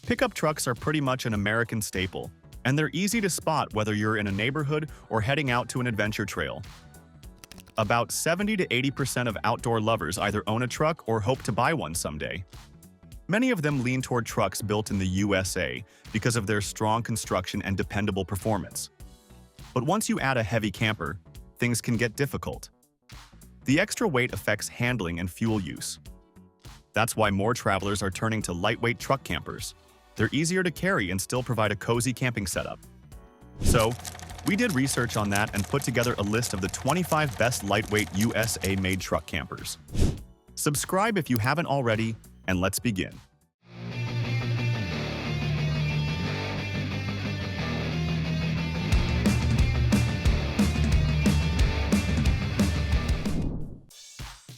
Pickup trucks are pretty much an American staple, and they're easy to spot whether you're in a neighborhood or heading out to an adventure trail. About 70 to 80% of outdoor lovers either own a truck or hope to buy one someday. Many of them lean toward trucks built in the USA because of their strong construction and dependable performance. But once you add a heavy camper, things can get difficult. The extra weight affects handling and fuel use. That's why more travelers are turning to lightweight truck campers. They're easier to carry and still provide a cozy camping setup. So, we did research on that and put together a list of the 25 best lightweight USA-made truck campers. Subscribe if you haven't already, and let's begin.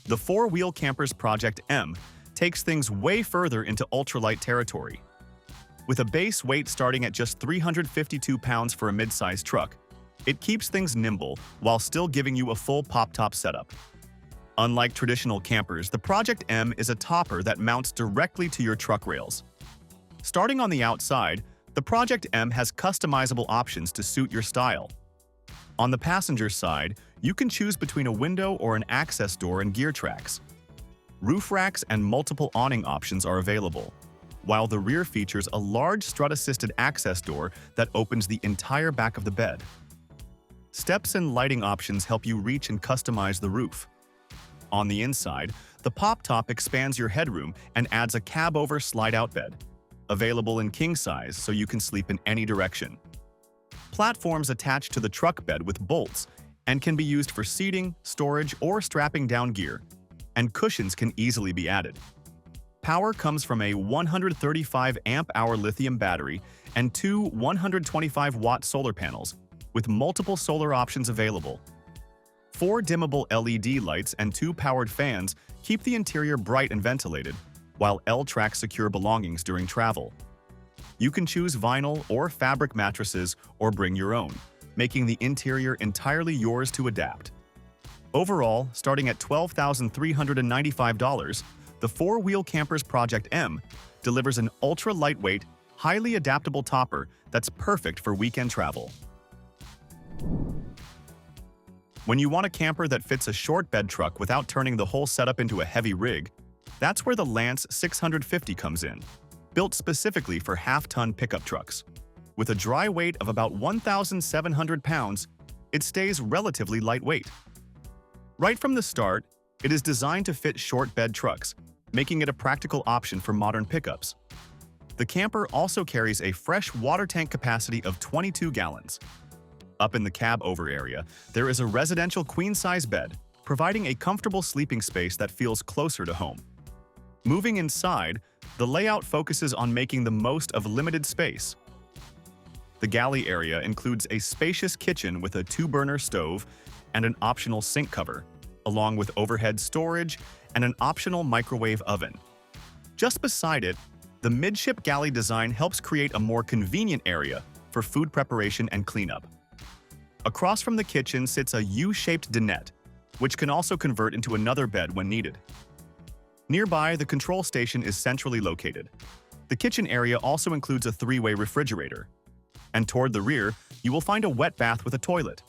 The four-wheel campers Project M takes things way further into ultralight territory. With a base weight starting at just 352 pounds for a mid-sized truck, it keeps things nimble while still giving you a full pop-top setup. Unlike traditional campers, the Project M is a topper that mounts directly to your truck rails. Starting on the outside, the Project M has customizable options to suit your style. On the passenger side, you can choose between a window or an access door and gear tracks. Roof racks and multiple awning options are available, while the rear features a large strut-assisted access door that opens the entire back of the bed. Steps and lighting options help you reach and customize the roof. On the inside, the pop-top expands your headroom and adds a cab-over slide-out bed, available in king size so you can sleep in any direction. Platforms attach to the truck bed with bolts and can be used for seating, storage, or strapping down gear, and cushions can easily be added. Power comes from a 135 amp-hour lithium battery and two 125-watt solar panels, with multiple solar options available. 4 dimmable LED lights and 2 powered fans keep the interior bright and ventilated, while L-tracks secure belongings during travel. You can choose vinyl or fabric mattresses or bring your own, making the interior entirely yours to adapt. Overall, starting at $12,395, the four-wheel campers Project M delivers an ultra-lightweight, highly adaptable topper that's perfect for weekend travel. When you want a camper that fits a short bed truck without turning the whole setup into a heavy rig, that's where the Lance 650 comes in, built specifically for half-ton pickup trucks. With a dry weight of about 1,700 pounds, it stays relatively lightweight. Right from the start, it is designed to fit short bed trucks, making it a practical option for modern pickups. The camper also carries a fresh water tank capacity of 22 gallons. Up in the cab-over area, there is a residential queen-size bed, providing a comfortable sleeping space that feels closer to home. Moving inside, the layout focuses on making the most of limited space. The galley area includes a spacious kitchen with a 2-burner stove and an optional sink cover, along with overhead storage and an optional microwave oven. Just beside it, the midship galley design helps create a more convenient area for food preparation and cleanup. Across from the kitchen sits a U-shaped dinette, which can also convert into another bed when needed. Nearby, the control station is centrally located. The kitchen area also includes a 3-way refrigerator. And toward the rear, you will find a wet bath with a toilet.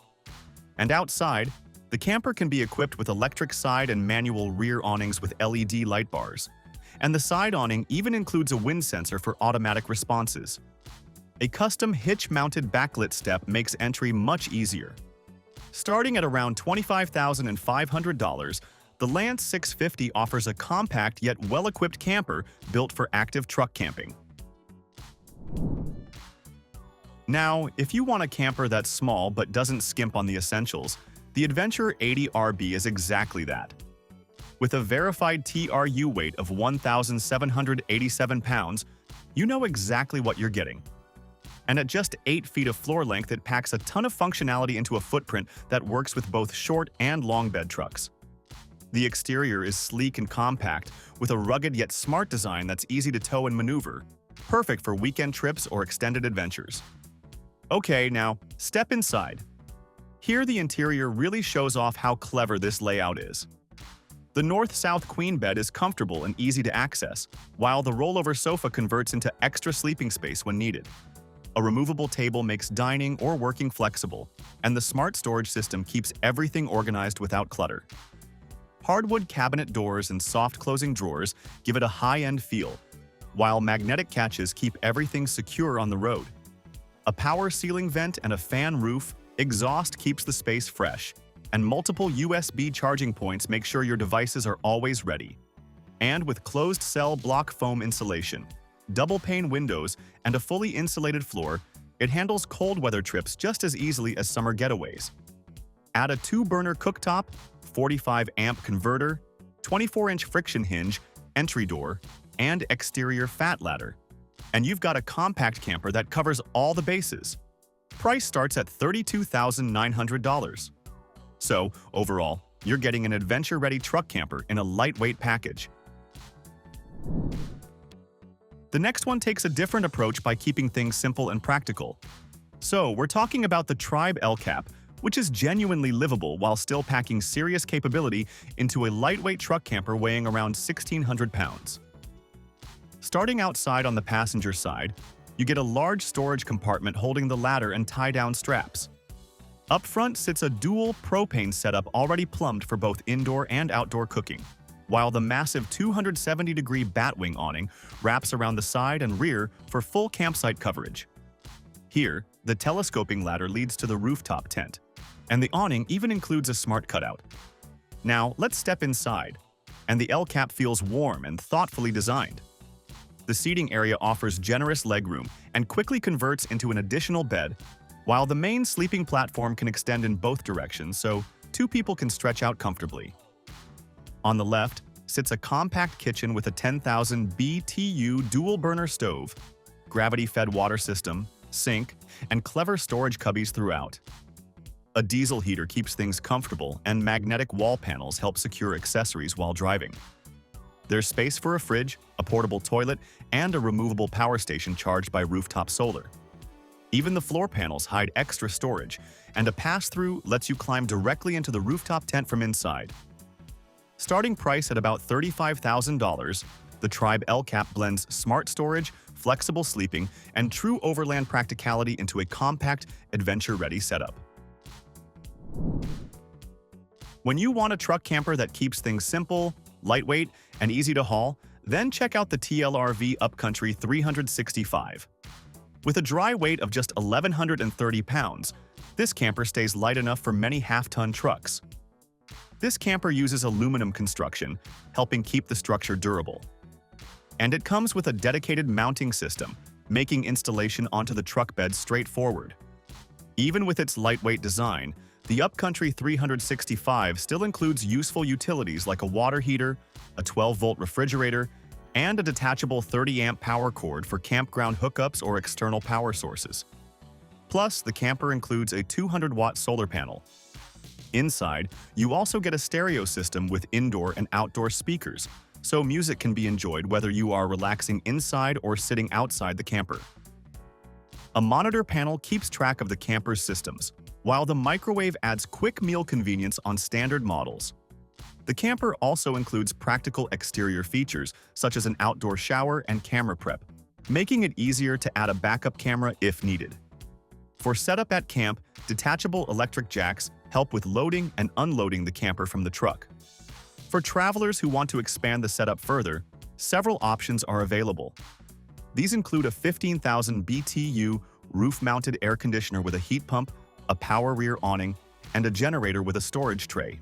And outside, the camper can be equipped with electric side and manual rear awnings with LED light bars. And the side awning even includes a wind sensor for automatic responses. A custom hitch-mounted backlit step makes entry much easier. Starting at around $25,500, the Lance 650 offers a compact yet well-equipped camper built for active truck camping. Now, if you want a camper that's small but doesn't skimp on the essentials, the Adventurer 80RB is exactly that. With a verified TRU weight of 1,787 pounds, you know exactly what you're getting. And at just 8 feet of floor length, it packs a ton of functionality into a footprint that works with both short and long bed trucks. The exterior is sleek and compact, with a rugged yet smart design that's easy to tow and maneuver, perfect for weekend trips or extended adventures. Okay, now, step inside. Here the interior really shows off how clever this layout is. The north-south queen bed is comfortable and easy to access, while the rollover sofa converts into extra sleeping space when needed. A removable table makes dining or working flexible, and the smart storage system keeps everything organized without clutter. Hardwood cabinet doors and soft closing drawers give it a high-end feel, while magnetic catches keep everything secure on the road. A power ceiling vent and a fan roof exhaust keeps the space fresh, and multiple USB charging points make sure your devices are always ready. And with closed-cell block foam insulation, double-pane windows, and a fully insulated floor, it handles cold weather trips just as easily as summer getaways. Add a 2-burner cooktop, 45-amp converter, 24-inch friction hinge, entry door, and exterior fat ladder. And you've got a compact camper that covers all the bases. Price starts at $32,900. So, overall, you're getting an adventure-ready truck camper in a lightweight package. The next one takes a different approach by keeping things simple and practical. So, we're talking about the Tribe LCAP, which is genuinely livable while still packing serious capability into a lightweight truck camper weighing around 1,600 pounds. Starting outside on the passenger side, you get a large storage compartment holding the ladder and tie-down straps. Up front sits a dual propane setup already plumbed for both indoor and outdoor cooking, while the massive 270-degree batwing awning wraps around the side and rear for full campsite coverage. Here, the telescoping ladder leads to the rooftop tent, and the awning even includes a smart cutout. Now, let's step inside, and the LCAP feels warm and thoughtfully designed. The seating area offers generous legroom and quickly converts into an additional bed, while the main sleeping platform can extend in both directions so 2 people can stretch out comfortably. On the left sits a compact kitchen with a 10,000 BTU dual-burner stove, gravity-fed water system, sink, and clever storage cubbies throughout. A diesel heater keeps things comfortable, and magnetic wall panels help secure accessories while driving. There's space for a fridge, a portable toilet, and a removable power station charged by rooftop solar. Even the floor panels hide extra storage, and a pass-through lets you climb directly into the rooftop tent from inside. Starting price at about $35,000, the Tribe LCAP blends smart storage, flexible sleeping, and true overland practicality into a compact, adventure-ready setup. When you want a truck camper that keeps things simple, lightweight, and easy to haul, then check out the TLRV UpCountry 365. With a dry weight of just 1,130 pounds, this camper stays light enough for many half-ton trucks. This camper uses aluminum construction, helping keep the structure durable. And it comes with a dedicated mounting system, making installation onto the truck bed straightforward. Even with its lightweight design, the UpCountry 365 still includes useful utilities like a water heater, a 12-volt refrigerator, and a detachable 30-amp power cord for campground hookups or external power sources. Plus, the camper includes a 200-watt solar panel. Inside, you also get a stereo system with indoor and outdoor speakers, so music can be enjoyed whether you are relaxing inside or sitting outside the camper. A monitor panel keeps track of the camper's systems, while the microwave adds quick meal convenience on standard models. The camper also includes practical exterior features such as an outdoor shower and camera prep, making it easier to add a backup camera if needed. For setup at camp, detachable electric jacks help with loading and unloading the camper from the truck. For travelers who want to expand the setup further, several options are available. These include a 15,000 BTU roof-mounted air conditioner with a heat pump, a power rear awning, and a generator with a storage tray.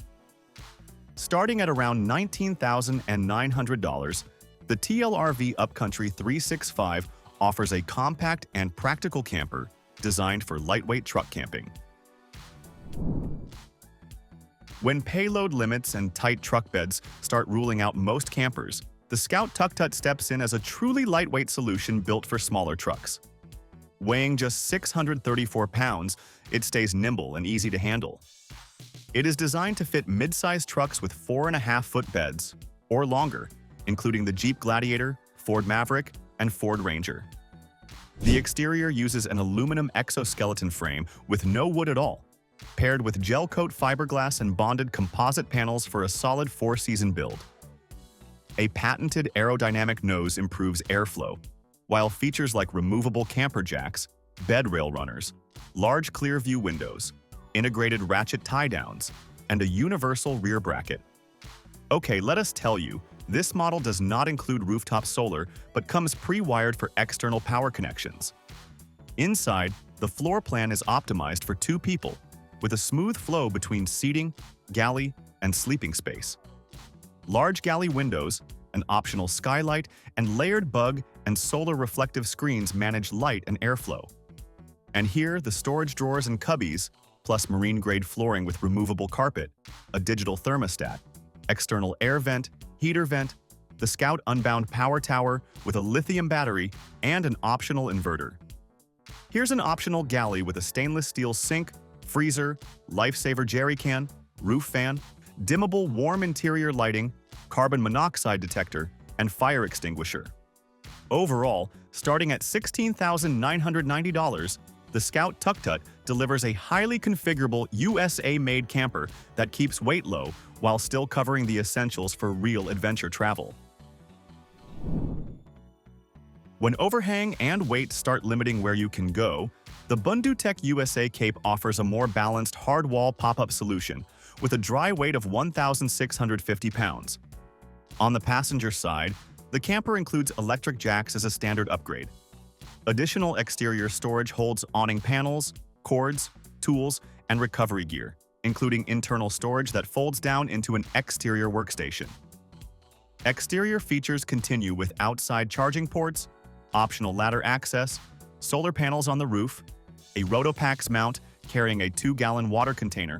Starting at around $19,900, the TLRV UpCountry 365 offers a compact and practical camper designed for lightweight truck camping. When payload limits and tight truck beds start ruling out most campers, the Scout Tuktut steps in as a truly lightweight solution built for smaller trucks. Weighing just 634 pounds, it stays nimble and easy to handle. It is designed to fit mid-sized trucks with 4.5-foot beds, or longer, including the Jeep Gladiator, Ford Maverick, and Ford Ranger. The exterior uses an aluminum exoskeleton frame with no wood at all, paired with gel coat fiberglass and bonded composite panels for a solid 4-season build. A patented aerodynamic nose improves airflow, while features like removable camper jacks, bed rail runners, large clear view windows, integrated ratchet tie-downs, and a universal rear bracket. Okay, let us tell you, this model does not include rooftop solar, but comes pre-wired for external power connections. Inside, the floor plan is optimized for 2 people, with a smooth flow between seating, galley, and sleeping space. Large galley windows, an optional skylight, and layered bug and solar reflective screens manage light and airflow. And here, the storage drawers and cubbies, plus marine-grade flooring with removable carpet, a digital thermostat, external air vent, heater vent, the Scout Unbound Power Tower with a lithium battery, and an optional inverter. Here's an optional galley with a stainless steel sink, freezer, lifesaver jerry can, roof fan, dimmable warm interior lighting, carbon monoxide detector, and fire extinguisher. Overall, starting at $16,990, the Scout Tuktut delivers a highly configurable USA-made camper that keeps weight low while still covering the essentials for real adventure travel. When overhang and weight start limiting where you can go, the BundutecUSA Cape offers a more balanced hard-wall pop-up solution with a dry weight of 1,650 pounds. On the passenger side, the camper includes electric jacks as a standard upgrade. Additional exterior storage holds awning panels, cords, tools, and recovery gear, including internal storage that folds down into an exterior workstation. Exterior features continue with outside charging ports, optional ladder access, solar panels on the roof, a Rotopax mount carrying a 2-gallon water container,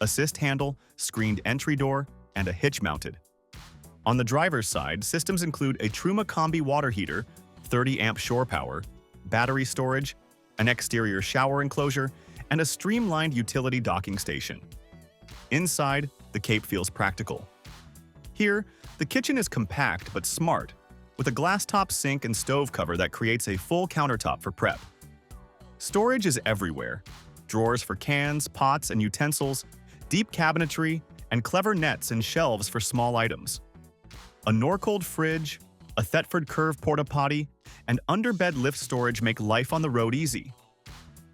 assist handle, screened entry door, and a hitch mounted. On the driver's side, systems include a Truma Combi water heater, 30-amp shore power, battery storage, an exterior shower enclosure, and a streamlined utility docking station. Inside, the Cape feels practical. Here, the kitchen is compact but smart, with a glass-top sink and stove cover that creates a full countertop for prep. Storage is everywhere. Drawers for cans, pots, and utensils, deep cabinetry, and clever nets and shelves for small items. A Norcold fridge, a Thetford Curve porta-potty, and underbed lift storage make life on the road easy.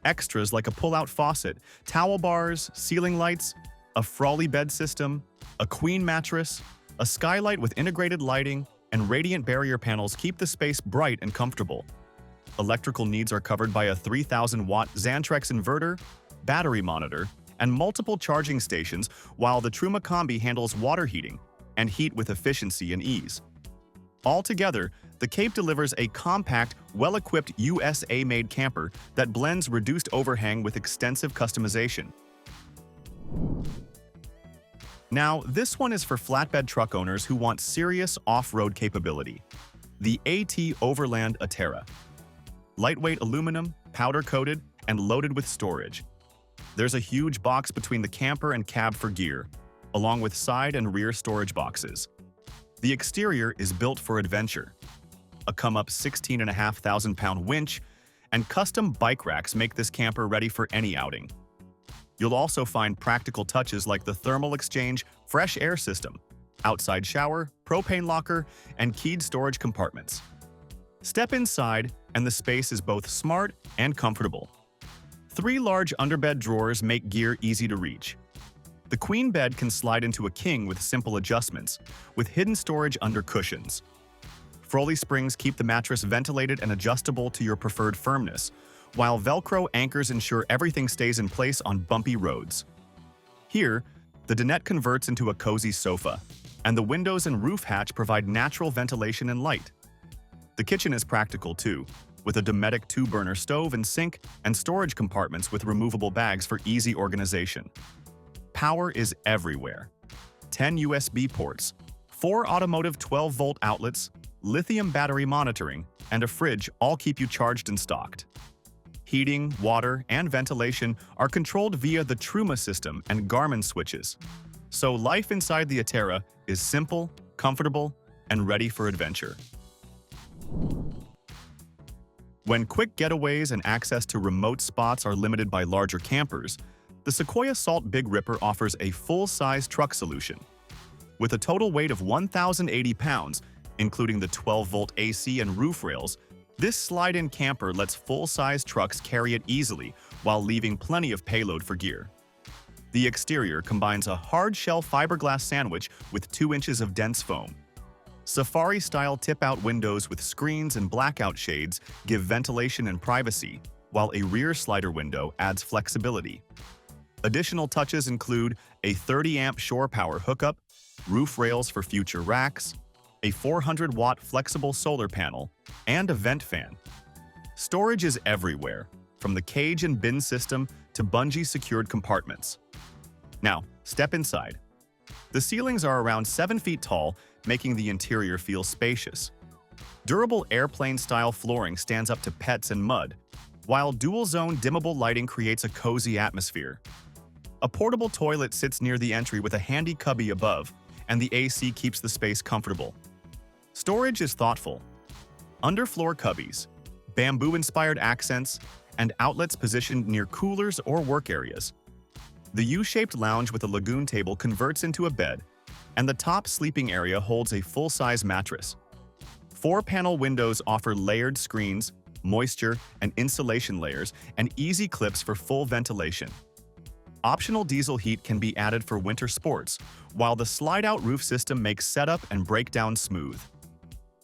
Extras like a pull-out faucet, towel bars, ceiling lights, a Frawley bed system, a queen mattress, a skylight with integrated lighting, and radiant barrier panels keep the space bright and comfortable. Electrical needs are covered by a 3,000-watt Xantrex inverter, battery monitor, and multiple charging stations, while the Truma Combi handles water heating and heat with efficiency and ease. Altogether, the Cape delivers a compact, well-equipped USA-made camper that blends reduced overhang with extensive customization. Now, this one is for flatbed truck owners who want serious off-road capability. The AT Overland Aterra. Lightweight aluminum, powder-coated, and loaded with storage. There's a huge box between the camper and cab for gear, along with side and rear storage boxes. The exterior is built for adventure. A come-up 16,500-pound winch and custom bike racks make this camper ready for any outing. You'll also find practical touches like the thermal exchange fresh air system, outside shower, propane locker, and keyed storage compartments. Step inside, and the space is both smart and comfortable. 3 large underbed drawers make gear easy to reach. The queen bed can slide into a king with simple adjustments, with hidden storage under cushions. Frawley springs keep the mattress ventilated and adjustable to your preferred firmness, while Velcro anchors ensure everything stays in place on bumpy roads. Here, the dinette converts into a cozy sofa, and the windows and roof hatch provide natural ventilation and light. The kitchen is practical too, with a Dometic 2-burner stove and sink and storage compartments with removable bags for easy organization. Power is everywhere. 10 USB ports, 4 automotive 12-volt outlets, lithium battery monitoring, and a fridge all keep you charged and stocked. Heating, water, and ventilation are controlled via the Truma system and Garmin switches. So life inside the Aterra is simple, comfortable, and ready for adventure. When quick getaways and access to remote spots are limited by larger campers, The Sequoia Salt Big Ripper offers a full-size truck solution. With a total weight of 1,080 pounds, including the 12-volt AC and roof rails, this slide-in camper lets full-size trucks carry it easily while leaving plenty of payload for gear. The exterior combines a hard-shell fiberglass sandwich with 2 inches of dense foam. Safari-style tip-out windows with screens and blackout shades give ventilation and privacy, while a rear slider window adds flexibility. Additional touches include a 30-amp shore power hookup, roof rails for future racks, a 400-watt flexible solar panel, and a vent fan. Storage is everywhere, from the cage and bin system to bungee-secured compartments. Now, step inside. The ceilings are around 7 feet tall, making the interior feel spacious. Durable airplane-style flooring stands up to pets and mud, while dual-zone dimmable lighting creates a cozy atmosphere. A portable toilet sits near the entry with a handy cubby above, and the AC keeps the space comfortable. Storage is thoughtful. Underfloor cubbies, bamboo-inspired accents, and outlets positioned near coolers or work areas. The U-shaped lounge with a lagoon table converts into a bed, and the top sleeping area holds a full-size mattress. 4-panel windows offer layered screens, moisture and insulation layers, and easy clips for full ventilation. Optional diesel heat can be added for winter sports, while the slide-out roof system makes setup and breakdown smooth.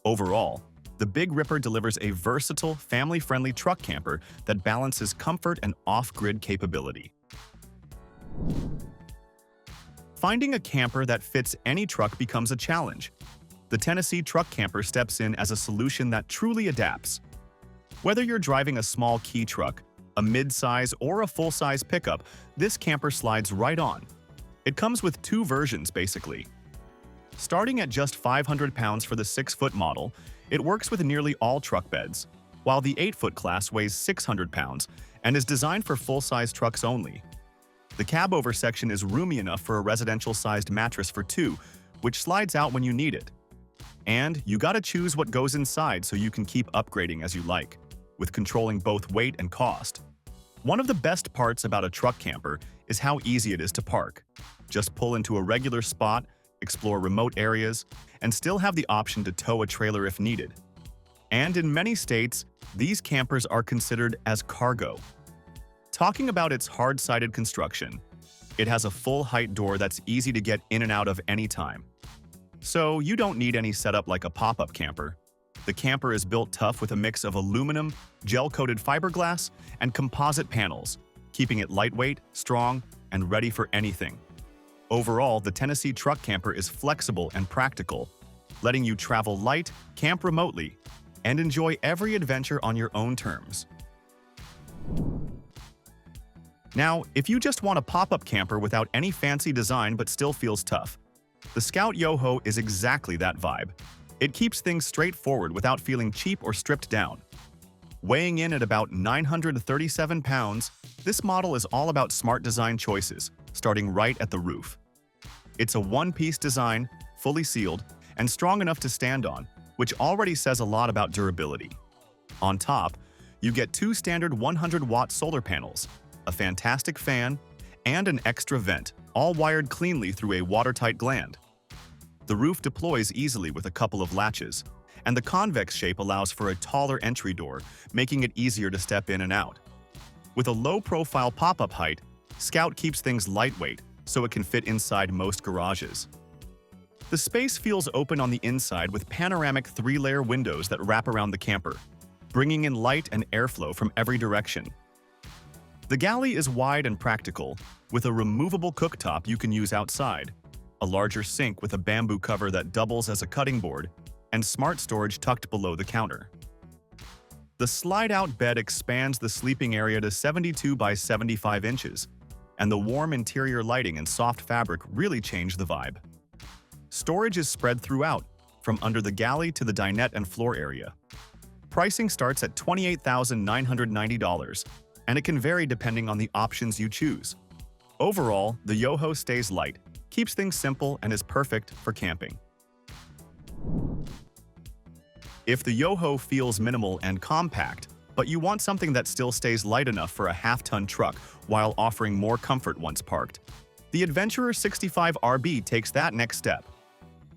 Overall, the Big Ripper delivers a versatile, family-friendly truck camper that balances comfort and off-grid capability. Finding a camper that fits any truck becomes a challenge. The Tennessee Truck Camper steps in as a solution that truly adapts. Whether you're driving a small key truck, a mid-size, or a full-size pickup, this camper slides right on. It comes with 2 versions, basically. Starting at just 500 pounds for the 6-foot model, it works with nearly all truck beds, while the 8-foot class weighs 600 pounds and is designed for full-size trucks only. The cab-over section is roomy enough for a residential-sized mattress for 2, which slides out when you need it. And you gotta choose what goes inside so you can keep upgrading as you like, with controlling both weight and cost. One of the best parts about a truck camper is how easy it is to park. Just pull into a regular spot, explore remote areas, and still have the option to tow a trailer if needed. And in many states, these campers are considered as cargo. Talking about its hard-sided construction, it has a full-height door that's easy to get in and out of anytime. So you don't need any setup like a pop-up camper. The camper is built tough with a mix of aluminum, gel-coated fiberglass, and composite panels, keeping it lightweight, strong, and ready for anything. Overall, the Tennessee Truck Camper is flexible and practical, letting you travel light, camp remotely, and enjoy every adventure on your own terms. Now, if you just want a pop-up camper without any fancy design but still feels tough, the Scout Yoho is exactly that vibe. It keeps things straightforward without feeling cheap or stripped down. Weighing in at about 937 pounds, this model is all about smart design choices, starting right at the roof. It's a one-piece design, fully sealed, and strong enough to stand on, which already says a lot about durability. On top, you get 2 standard 100-watt solar panels, a fantastic fan, and an extra vent, all wired cleanly through a watertight gland. The roof deploys easily with a couple of latches, and the convex shape allows for a taller entry door, making it easier to step in and out. With a low-profile pop-up height, Scout keeps things lightweight so it can fit inside most garages. The space feels open on the inside with panoramic 3-layer windows that wrap around the camper, bringing in light and airflow from every direction. The galley is wide and practical, with a removable cooktop you can use outside, a larger sink with a bamboo cover that doubles as a cutting board, and smart storage tucked below the counter. The slide-out bed expands the sleeping area to 72 by 75 inches, and the warm interior lighting and soft fabric really change the vibe. Storage is spread throughout, from under the galley to the dinette and floor area. Pricing starts at $28,990, and it can vary depending on the options you choose. Overall, the Yoho stays light, keeps things simple, and is perfect for camping. If the Yoho feels minimal and compact, but you want something that still stays light enough for a half-ton truck while offering more comfort once parked. The Adventurer 65RB takes that next step.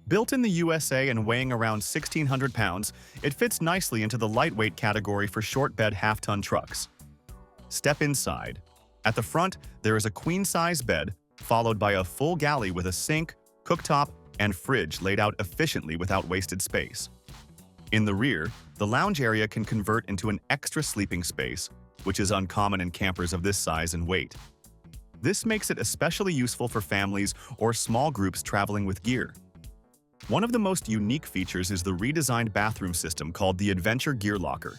Built in the USA and weighing around 1,600 pounds, it fits nicely into the lightweight category for short-bed half-ton trucks. Step inside. At the front, there is a queen-size bed, followed by a full galley with a sink, cooktop, and fridge laid out efficiently without wasted space. In the rear, the lounge area can convert into an extra sleeping space, which is uncommon in campers of this size and weight. This makes it especially useful for families or small groups traveling with gear. One of the most unique features is the redesigned bathroom system called the Adventure Gear Locker.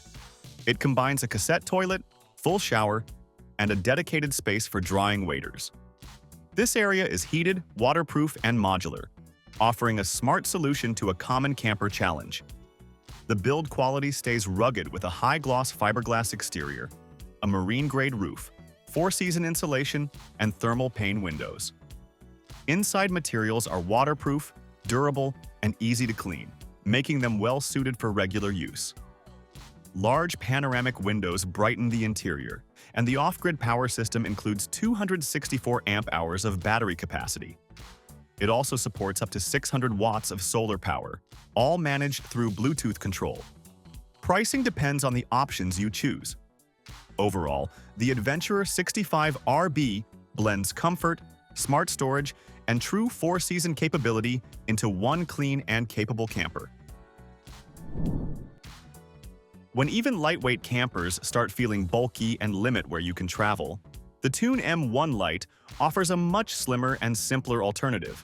It combines a cassette toilet, full shower, and a dedicated space for drying waders. This area is heated, waterproof, and modular, offering a smart solution to a common camper challenge. The build quality stays rugged with a high-gloss fiberglass exterior, a marine-grade roof, 4-season insulation, and thermal pane windows. Inside materials are waterproof, durable, and easy to clean, making them well-suited for regular use. Large panoramic windows brighten the interior, and the off-grid power system includes 264 amp-hours of battery capacity. It also supports up to 600 watts of solar power, all managed through Bluetooth control. Pricing depends on the options you choose. Overall, the Adventurer 65RB blends comfort, smart storage, and true 4-season capability into one clean and capable camper. When even lightweight campers start feeling bulky and limit where you can travel, the Tune M1 Lite offers a much slimmer and simpler alternative.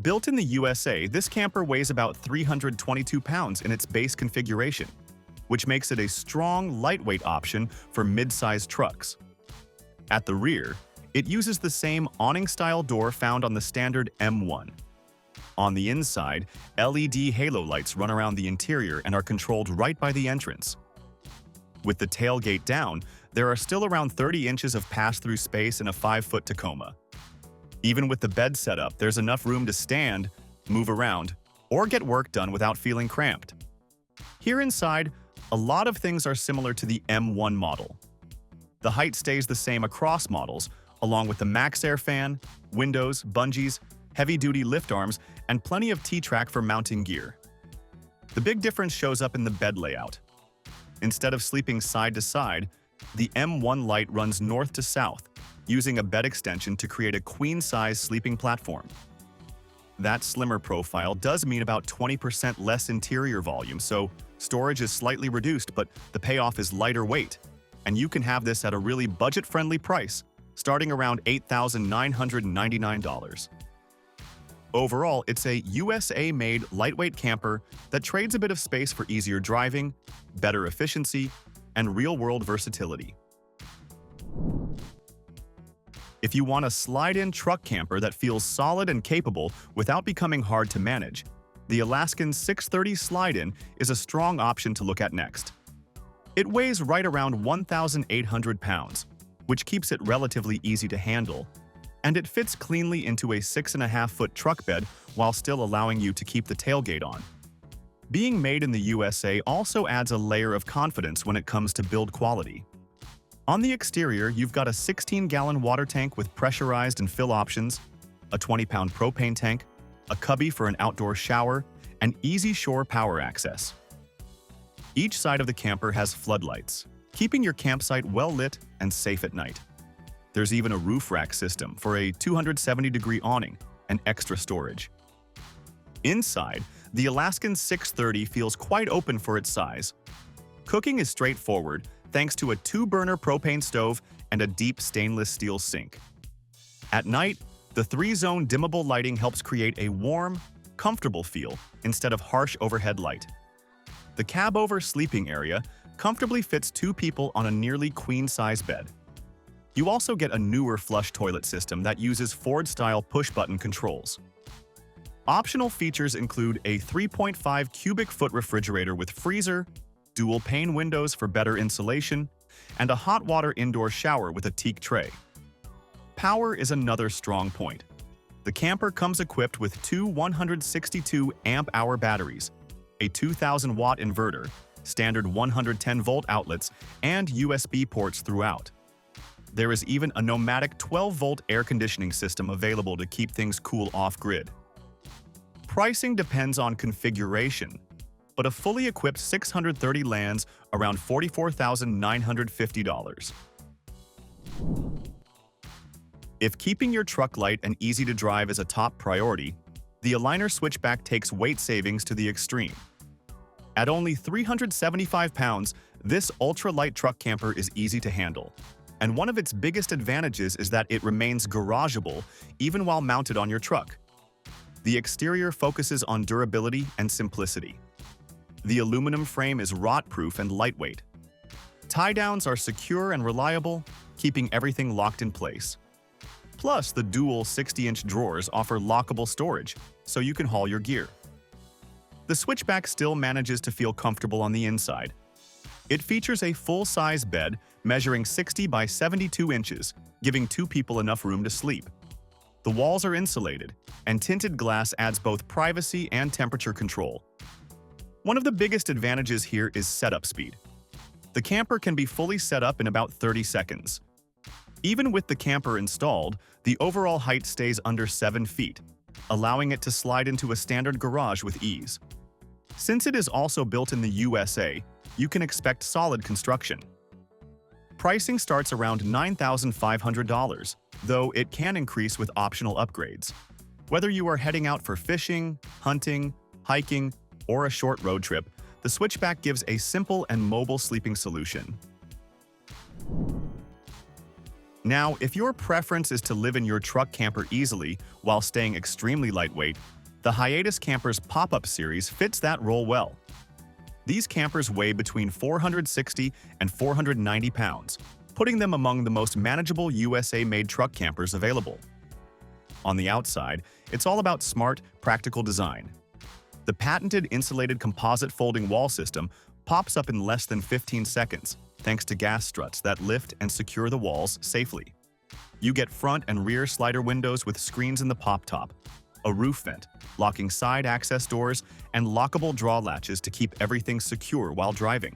Built in the USA, this camper weighs about 322 pounds in its base configuration, which makes it a strong, lightweight option for mid-sized trucks. At the rear, it uses the same awning-style door found on the standard M1. On the inside, LED halo lights run around the interior and are controlled right by the entrance. With the tailgate down, there are still around 30 inches of pass-through space in a 5-foot Tacoma. Even with the bed setup, there's enough room to stand, move around, or get work done without feeling cramped. Here inside, a lot of things are similar to the M1 model. The height stays the same across models, along with the MaxxAir fan, windows, bungees, heavy-duty lift arms, and plenty of T-track for mounting gear. The big difference shows up in the bed layout. Instead of sleeping side to side, the M1 Lite runs north to south, using a bed extension to create a queen-size sleeping platform. That slimmer profile does mean about 20% less interior volume, so storage is slightly reduced, but the payoff is lighter weight, and you can have this at a really budget-friendly price, starting around $8,999. Overall, it's a USA-made lightweight camper that trades a bit of space for easier driving, better efficiency, and real-world versatility. If you want a slide-in truck camper that feels solid and capable without becoming hard to manage, the Alaskan 630 Slide-In is a strong option to look at next. It weighs right around 1,800 pounds, which keeps it relatively easy to handle, and it fits cleanly into a 6.5-foot truck bed while still allowing you to keep the tailgate on. Being made in the USA also adds a layer of confidence when it comes to build quality. On the exterior, you've got a 16-gallon water tank with pressurized and fill options, a 20-pound propane tank, a cubby for an outdoor shower, and easy shore power access. Each side of the camper has floodlights, keeping your campsite well lit and safe at night. There's even a roof rack system for a 270-degree awning and extra storage. Inside, the Alaskan 630 feels quite open for its size. Cooking is straightforward thanks to a 2-burner propane stove and a deep stainless steel sink. At night, the 3-zone dimmable lighting helps create a warm, comfortable feel instead of harsh overhead light. The cab-over sleeping area comfortably fits 2 people on a nearly queen-size bed. You also get a newer flush toilet system that uses Ford-style push-button controls. Optional features include a 3.5 cubic foot refrigerator with freezer, dual pane windows for better insulation, and a hot water indoor shower with a teak tray. Power is another strong point. The camper comes equipped with 2 162 amp-hour batteries, a 2,000-watt inverter, standard 110-volt outlets, and USB ports throughout. There is even a nomadic 12-volt air conditioning system available to keep things cool off-grid. Pricing depends on configuration, but a fully equipped 630 lands around $44,950. If keeping your truck light and easy to drive is a top priority, the Aliner Switchback takes weight savings to the extreme. At only 375 pounds, this ultra-light truck camper is easy to handle. And one of its biggest advantages is that it remains garageable even while mounted on your truck. The exterior focuses on durability and simplicity. The aluminum frame is rot-proof and lightweight. Tie-downs are secure and reliable, keeping everything locked in place. Plus, the dual 60-inch drawers offer lockable storage, so you can haul your gear. The Switchback still manages to feel comfortable on the inside. It features a full-size bed measuring 60 by 72 inches, giving 2 people enough room to sleep. The walls are insulated, and tinted glass adds both privacy and temperature control. One of the biggest advantages here is setup speed. The camper can be fully set up in about 30 seconds. Even with the camper installed, the overall height stays under 7 feet, allowing it to slide into a standard garage with ease. Since it is also built in the USA, you can expect solid construction. Pricing starts around $9,500, though it can increase with optional upgrades. Whether you are heading out for fishing, hunting, hiking, or a short road trip, the Switchback gives a simple and mobile sleeping solution. Now, if your preference is to live in your truck camper easily while staying extremely lightweight, the Hiatus Campers pop-up series fits that role well. These campers weigh between 460 and 490 pounds, putting them among the most manageable USA-made truck campers available. On the outside, it's all about smart, practical design. The patented insulated composite folding wall system pops up in less than 15 seconds, thanks to gas struts that lift and secure the walls safely. You get front and rear slider windows with screens in the pop top, a roof vent, locking side access doors, and lockable draw latches to keep everything secure while driving.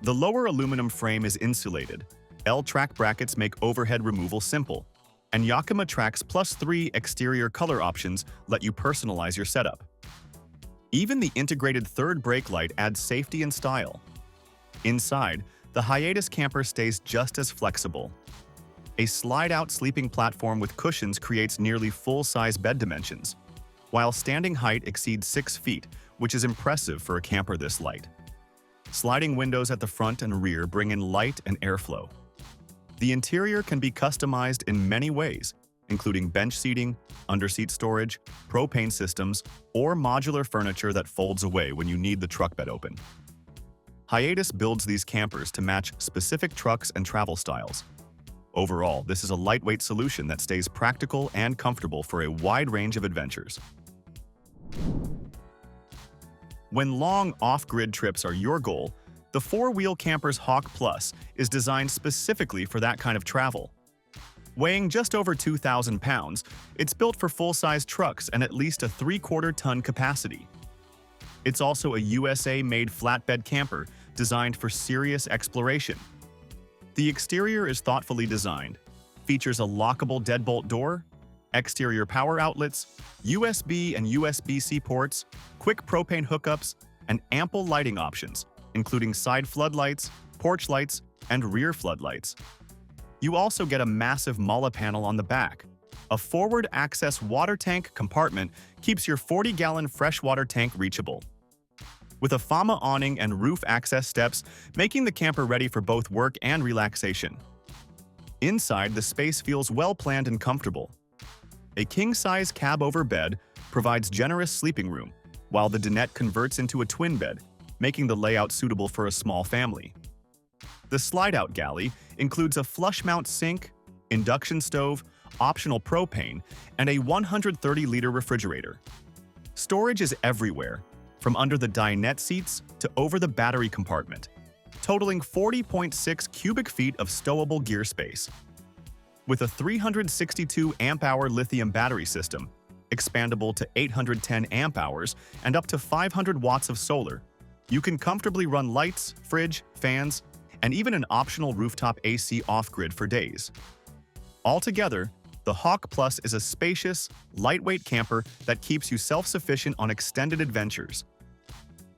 The lower aluminum frame is insulated, L-track brackets make overhead removal simple, and Yakima Track's +3 exterior color options let you personalize your setup. Even the integrated third brake light adds safety and style. Inside, the Hiatus camper stays just as flexible. A slide-out sleeping platform with cushions creates nearly full-size bed dimensions, while standing height exceeds 6 feet, which is impressive for a camper this light. Sliding windows at the front and rear bring in light and airflow. The interior can be customized in many ways, including bench seating, underseat storage, propane systems, or modular furniture that folds away when you need the truck bed open. Hiatus builds these campers to match specific trucks and travel styles. Overall, this is a lightweight solution that stays practical and comfortable for a wide range of adventures. When long off-grid trips are your goal, the 4-wheel camper's Hawk Plus is designed specifically for that kind of travel. Weighing just over 2,000 pounds, it's built for full-size trucks and at least a 3/4-ton capacity. It's also a USA-made flatbed camper designed for serious exploration. The exterior is thoughtfully designed, features a lockable deadbolt door, exterior power outlets, USB and USB-C ports, quick propane hookups, and ample lighting options, including side floodlights, porch lights, and rear floodlights. You also get a massive Mulla panel on the back. A forward access water tank compartment keeps your 40-gallon freshwater tank reachable, with a FAMA awning and roof access steps, making the camper ready for both work and relaxation. Inside, the space feels well-planned and comfortable. A king-size cab-over bed provides generous sleeping room, while the dinette converts into a twin bed, making the layout suitable for a small family. The slide-out galley includes a flush-mount sink, induction stove, optional propane, and a 130-liter refrigerator. Storage is everywhere, from under the dinette seats to over the battery compartment, totaling 40.6 cubic feet of stowable gear space. With a 362 amp-hour lithium battery system, expandable to 810 amp-hours and up to 500 watts of solar, You can comfortably run lights, fridge, fans, and even an optional rooftop AC off-grid for days. Altogether, the Hawk Plus is a spacious, lightweight camper that keeps you self-sufficient on extended adventures.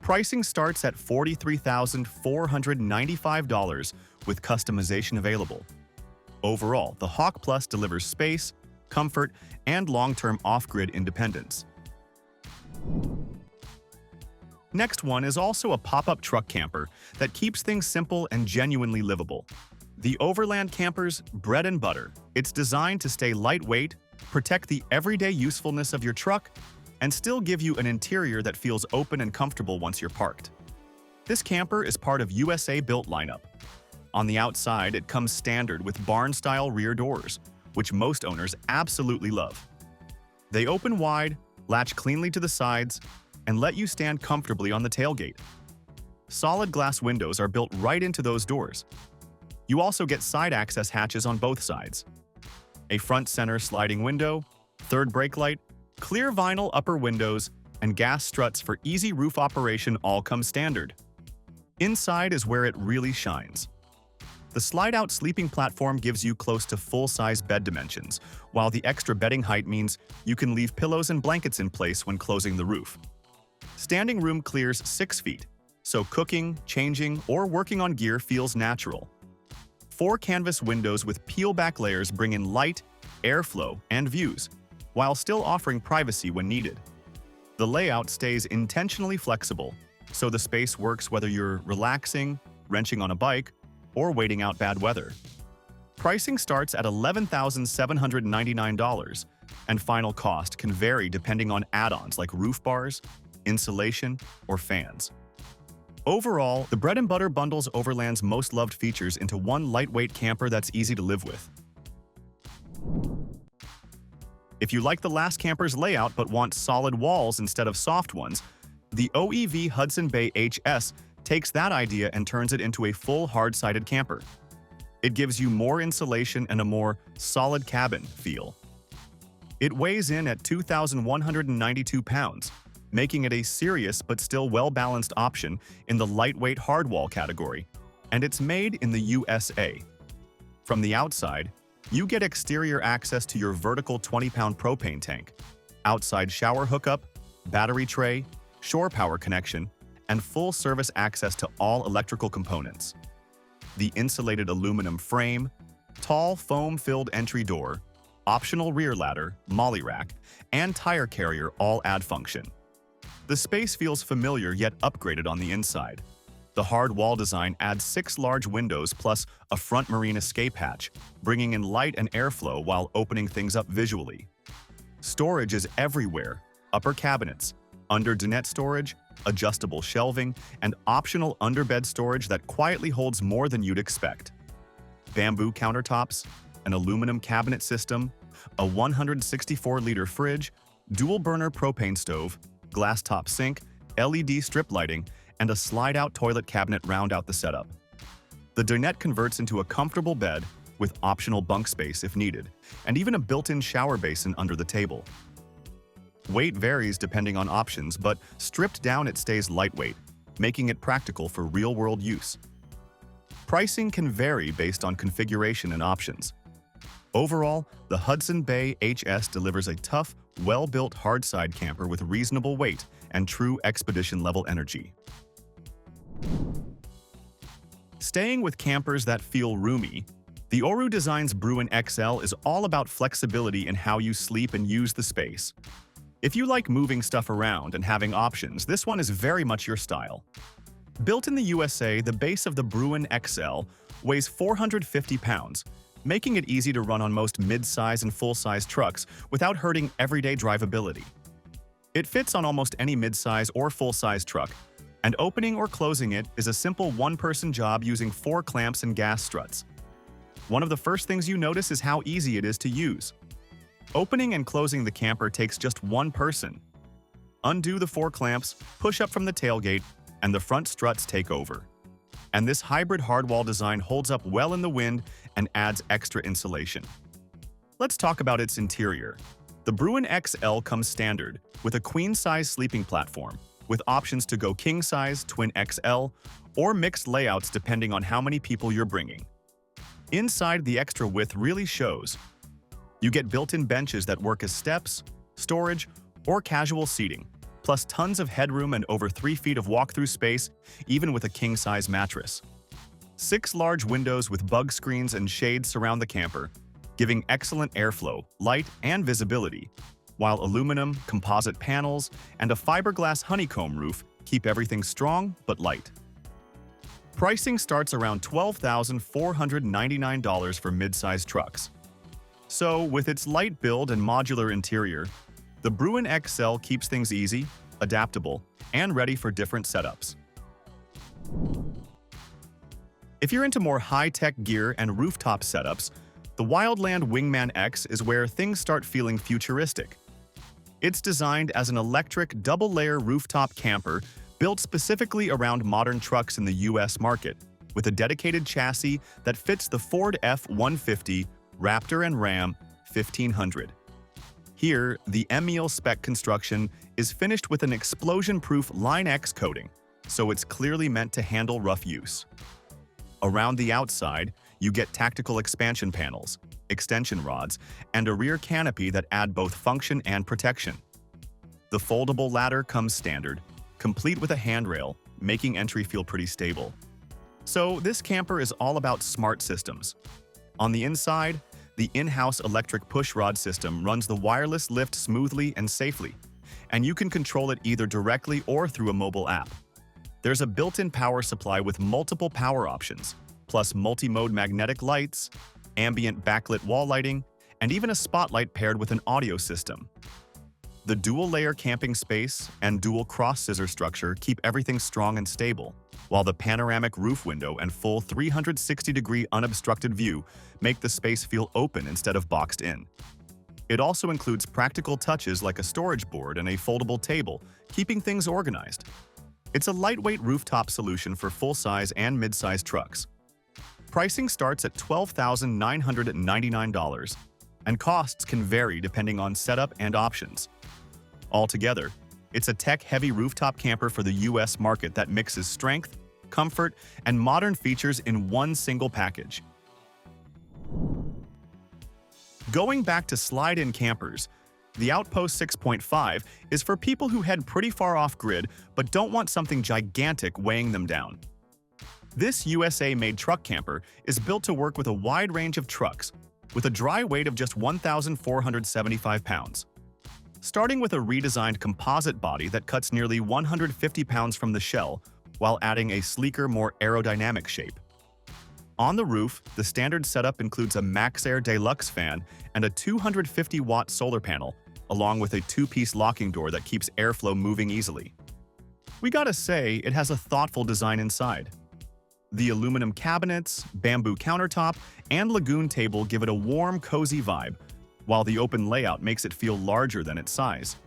Pricing starts at $43,495 with customization available. Overall, the Hawk Plus delivers space, comfort, and long-term off-grid independence. Next one is also a pop-up truck camper that keeps things simple and genuinely livable. The Overland Camper's bread and butter. It's designed to stay lightweight, protect the everyday usefulness of your truck, and still give you an interior that feels open and comfortable once you're parked. This camper is part of USA-built lineup. On the outside, it comes standard with barn-style rear doors, which most owners absolutely love. They open wide, latch cleanly to the sides, and let you stand comfortably on the tailgate. Solid glass windows are built right into those doors. You also get side access hatches on both sides. A front center sliding window, third brake light, clear vinyl upper windows, and gas struts for easy roof operation all come standard. Inside is where it really shines. The slide-out sleeping platform gives you close to full-size bed dimensions, while the extra bedding height means you can leave pillows and blankets in place when closing the roof. Standing room clears 6 feet, so cooking, changing, or working on gear feels natural. 4 canvas windows with peel-back layers bring in light, airflow, and views, while still offering privacy when needed. The layout stays intentionally flexible, so the space works whether you're relaxing, wrenching on a bike, or waiting out bad weather. Pricing starts at $11,799, and final cost can vary depending on add-ons like roof bars, insulation, or fans. Overall, the Bread and Butter bundles Overland's most loved features into one lightweight camper that's easy to live with. If you like the last camper's layout but want solid walls instead of soft ones, the OEV Hudson Bay HS takes that idea and turns it into a full hard-sided camper. It gives you more insulation and a more solid cabin feel. It weighs in at 2,192 pounds, making it a serious but still well-balanced option in the lightweight hardwall category, and it's made in the USA. From the outside, you get exterior access to your vertical 20-pound propane tank, outside shower hookup, battery tray, shore power connection, and full-service access to all electrical components. The insulated aluminum frame, tall foam-filled entry door, optional rear ladder, molly rack, and tire carrier all add function. The space feels familiar yet upgraded on the inside. The hard wall design adds 6 large windows plus a front marine escape hatch, bringing in light and airflow while opening things up visually. Storage is everywhere: upper cabinets, under dinette storage, adjustable shelving, and optional underbed storage that quietly holds more than you'd expect. Bamboo countertops, an aluminum cabinet system, a 164-liter fridge, dual-burner propane stove, glass-top sink, LED strip lighting, and a slide-out toilet cabinet round out the setup. The dinette converts into a comfortable bed with optional bunk space if needed, and even a built-in shower basin under the table. Weight varies depending on options, but stripped down it stays lightweight, making it practical for real-world use. Pricing can vary based on configuration and options. Overall, the Hudson Bay HS delivers a tough, well-built hard-side camper with reasonable weight and true expedition-level energy. Staying with campers that feel roomy, the Oru Design's Bruin XL is all about flexibility in how you sleep and use the space. If you like moving stuff around and having options, this one is very much your style. Built in the USA, the base of the Bruin XL weighs 450 pounds, making it easy to run on most mid-size and full-size trucks without hurting everyday drivability. It fits on almost any mid-size or full-size truck, and opening or closing it is a simple one-person job using 4 clamps and gas struts. One of the first things you notice is how easy it is to use. Opening and closing the camper takes just one person. Undo the 4 clamps, push up from the tailgate, and the front struts take over. And this hybrid hardwall design holds up well in the wind and adds extra insulation. Let's talk about its interior. The Bruin XL comes standard with a queen-size sleeping platform, with options to go king size, twin XL, or mixed layouts depending on how many people you're bringing. Inside, the extra width really shows. You get built-in benches that work as steps, storage, or casual seating, plus tons of headroom and over 3 feet of walk-through space, even with a king-size mattress. 6 large windows with bug screens and shades surround the camper, giving excellent airflow, light, and visibility, while aluminum, composite panels, and a fiberglass honeycomb roof keep everything strong but light. Pricing starts around $12,499 for mid-size trucks. So, with its light build and modular interior, the Bruin XL keeps things easy, adaptable, and ready for different setups. If you're into more high-tech gear and rooftop setups, the Wildland Wingman X is where things start feeling futuristic. It's designed as an electric double-layer rooftop camper built specifically around modern trucks in the US market, with a dedicated chassis that fits the Ford F-150, Raptor and Ram 1500. Here, the M1 spec construction is finished with an explosion-proof Line X coating, so it's clearly meant to handle rough use. Around the outside, you get tactical expansion panels, extension rods, and a rear canopy that add both function and protection. The foldable ladder comes standard, complete with a handrail, making entry feel pretty stable. So this camper is all about smart systems. On the inside, the in-house electric push-rod system runs the wireless lift smoothly and safely, and you can control it either directly or through a mobile app. There's a built-in power supply with multiple power options, plus multi-mode magnetic lights, ambient backlit wall lighting, and even a spotlight paired with an audio system. The dual-layer camping space and dual cross-scissor structure keep everything strong and stable, while the panoramic roof window and full 360-degree unobstructed view make the space feel open instead of boxed in. It also includes practical touches like a storage board and a foldable table, keeping things organized. It's a lightweight rooftop solution for full-size and mid-size trucks. Pricing starts at $12,999, and costs can vary depending on setup and options. Altogether, it's a tech-heavy rooftop camper for the US market that mixes strength, comfort, and modern features in one single package. Going back to slide-in campers, the Outpost 6.5 is for people who head pretty far off-grid but don't want something gigantic weighing them down. This USA-made truck camper is built to work with a wide range of trucks, with a dry weight of just 1,475 pounds. Starting with a redesigned composite body that cuts nearly 150 pounds from the shell, while adding a sleeker, more aerodynamic shape. On the roof, the standard setup includes a MaxxAir Deluxe fan and a 250-watt solar panel, along with a 2-piece locking door that keeps airflow moving easily. We gotta say, it has a thoughtful design inside. The aluminum cabinets, bamboo countertop, and lagoon table give it a warm, cozy vibe, while the open layout makes it feel larger than its size.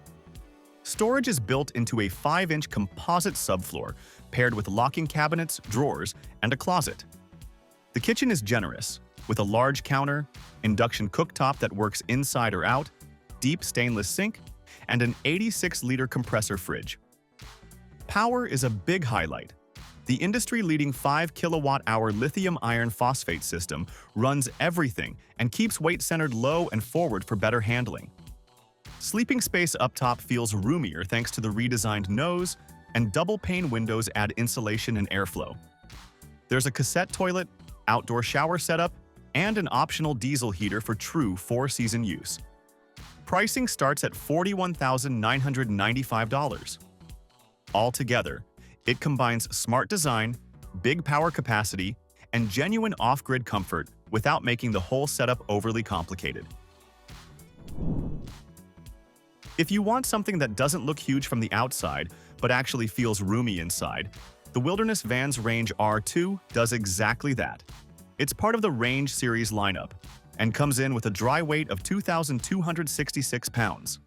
Storage is built into a 5-inch composite subfloor, paired with locking cabinets, drawers, and a closet. The kitchen is generous, with a large counter, induction cooktop that works inside or out, deep stainless sink, and an 86-liter compressor fridge. Power is a big highlight. The industry-leading 5 kWh lithium iron phosphate system runs everything and keeps weight centered low and forward for better handling. Sleeping space up top feels roomier thanks to the redesigned nose, and double-pane windows add insulation and airflow. There's a cassette toilet, outdoor shower setup, and an optional diesel heater for true 4-season use. Pricing starts at $41,995. Altogether, it combines smart design, big power capacity, and genuine off-grid comfort without making the whole setup overly complicated. If you want something that doesn't look huge from the outside, but actually feels roomy inside, the Wilderness Vans Range R2 does exactly that. It's part of the Range series lineup, and comes in with a dry weight of 2,266 pounds.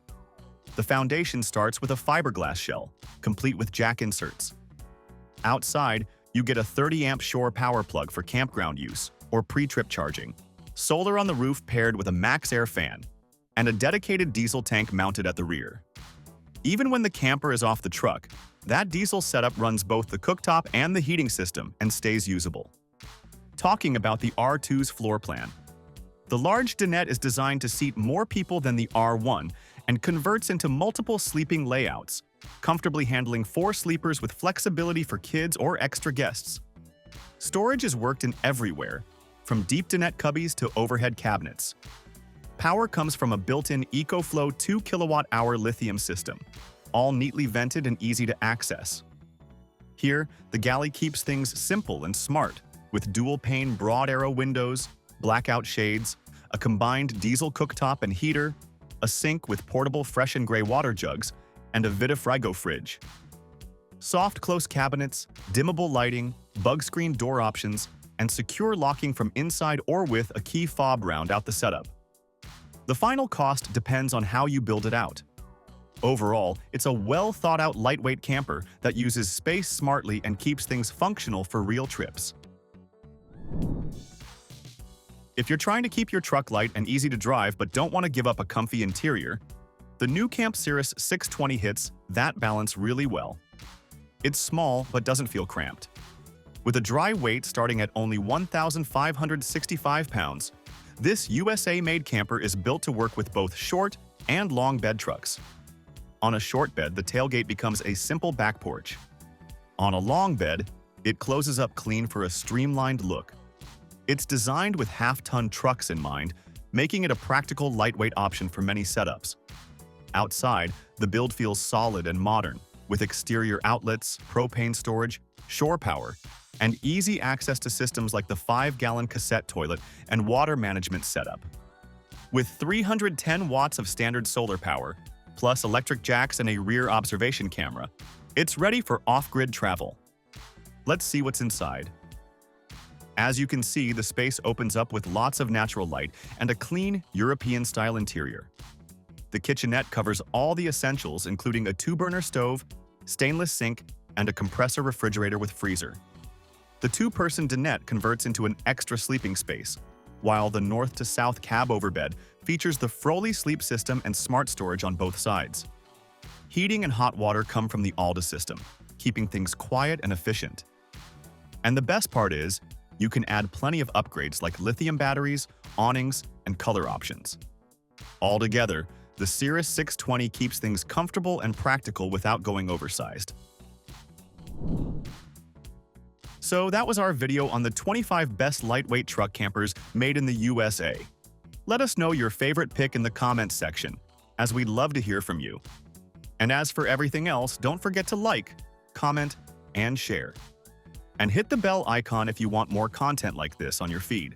The foundation starts with a fiberglass shell, complete with jack inserts. Outside, you get a 30-amp shore power plug for campground use or pre-trip charging, solar on the roof paired with a MaxxAir fan, and a dedicated diesel tank mounted at the rear. Even when the camper is off the truck, That diesel setup runs both the cooktop and the heating system and stays usable. Talking about the R2's floor plan. The large dinette is designed to seat more people than the R1 and converts into multiple sleeping layouts, comfortably handling 4 sleepers with flexibility for kids or extra guests. Storage is worked in everywhere, from deep dinette cubbies to overhead cabinets. Power comes from a built-in EcoFlow 2 kWh lithium system, all neatly vented and easy to access. Here, the galley keeps things simple and smart, with dual-pane broad arrow windows, blackout shades, a combined diesel cooktop and heater, a sink with portable fresh and gray water jugs, and a Vitafrigo fridge. Soft close cabinets, dimmable lighting, bug screen door options, and secure locking from inside or with a key fob round out the setup. The final cost depends on how you build it out. Overall, it's a well-thought-out lightweight camper that uses space smartly and keeps things functional for real trips. If you're trying to keep your truck light and easy to drive but don't want to give up a comfy interior, the nuCamp Cirrus 620 hits that balance really well. It's small but doesn't feel cramped. With a dry weight starting at only 1,565 pounds, this USA-made camper is built to work with both short and long bed trucks. On a short bed, the tailgate becomes a simple back porch. On a long bed, it closes up clean for a streamlined look. It's designed with half-ton trucks in mind, making it a practical lightweight option for many setups. Outside, the build feels solid and modern, with exterior outlets, propane storage, shore power, and easy access to systems like the 5-gallon cassette toilet and water management setup. With 310 watts of standard solar power, plus electric jacks and a rear observation camera, it's ready for off-grid travel. Let's see what's inside. As you can see, the space opens up with lots of natural light and a clean, European-style interior. The kitchenette covers all the essentials, including a 2-burner stove, stainless sink, and a compressor refrigerator with freezer. The 2-person dinette converts into an extra sleeping space, while the north-to-south cab overbed features the Froley sleep system and smart storage on both sides. Heating and hot water come from the Alda system, keeping things quiet and efficient. And the best part is, you can add plenty of upgrades like lithium batteries, awnings, and color options. Altogether, the Cirrus 620 keeps things comfortable and practical without going oversized. So that was our video on the 25 best lightweight truck campers made in the USA. Let us know your favorite pick in the comments section, as we'd love to hear from you. And as for everything else, don't forget to like, comment, and share. And hit the bell icon if you want more content like this on your feed.